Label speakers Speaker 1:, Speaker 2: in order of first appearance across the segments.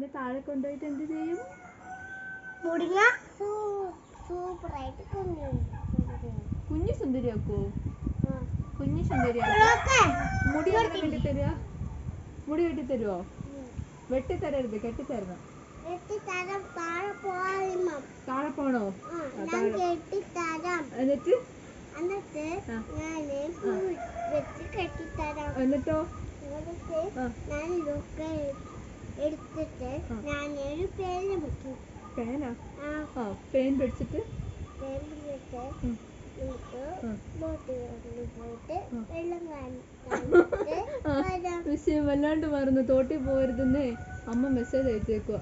Speaker 1: ഇതിനെ താഴെ കൊണ്ടുപോയിട്ട് എന്ത് ചെയ്യും?
Speaker 2: മുടിങ്ങ സൂപ്പറായിട്ട്
Speaker 1: കുഞ്ഞു സുന്ദരിയാക്കോ? കുഞ്ഞു സുന്ദരിയാക്കോ? മുടി വെട്ടിത്തരുക? മുടി വെട്ടിത്തരുവോ? വെട്ടിത്തരരുത്, കെട്ടിത്തരണം. താഴെ പോണോ? എന്നിട്ട് എന്നിട്ടോ
Speaker 2: എടുത്തിട്ട് ഞാനൊരു പേന വെക്കും.
Speaker 1: പേന? പേൻ പിടിച്ചിട്ട് വിഷയം വല്ലാണ്ട് മറന്നു. തോട്ടി പോരുതെന്നേ അമ്മ മെസ്സേജ് അയച്ചേക്കുക.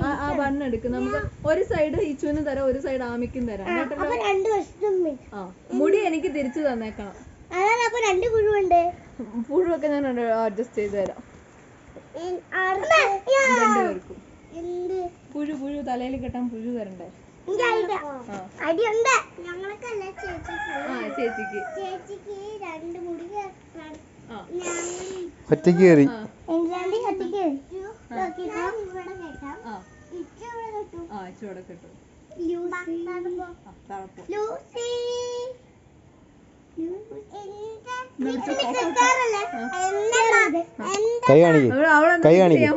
Speaker 1: ആ ബണ്ണെടുക്ക്. നമുക്ക് ഒരു സൈഡ് ഇച്ചുവിന് തരാം, ഒരു സൈഡ് ആമിക്കും തരാം. മുടി എനിക്ക് തിരിച്ചു തന്നേക്കണം. പുഴുവൊക്കെ ഞാൻ അഡ്ജസ്റ്റ് ചെയ്ത് തരാം രണ്ടുപേർക്കും. പുഴു തലയിൽ കെട്ടാൻ പുഴു തരണ്ടേ? ചേച്ചിക്ക്
Speaker 3: ഒറ്റയ്ക്ക് കയറി
Speaker 1: ചൂടെ കിട്ടും.
Speaker 3: കൈ കാണിക്കും.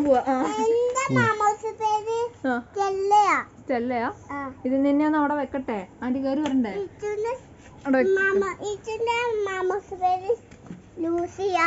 Speaker 1: സ്റ്റെല്ലയാ? ഇത് നിന്നെ ഒന്ന് അവിടെ വെക്കട്ടെ? ആന്റി കയറി വരണ്ടേ?
Speaker 2: ലൂസിയ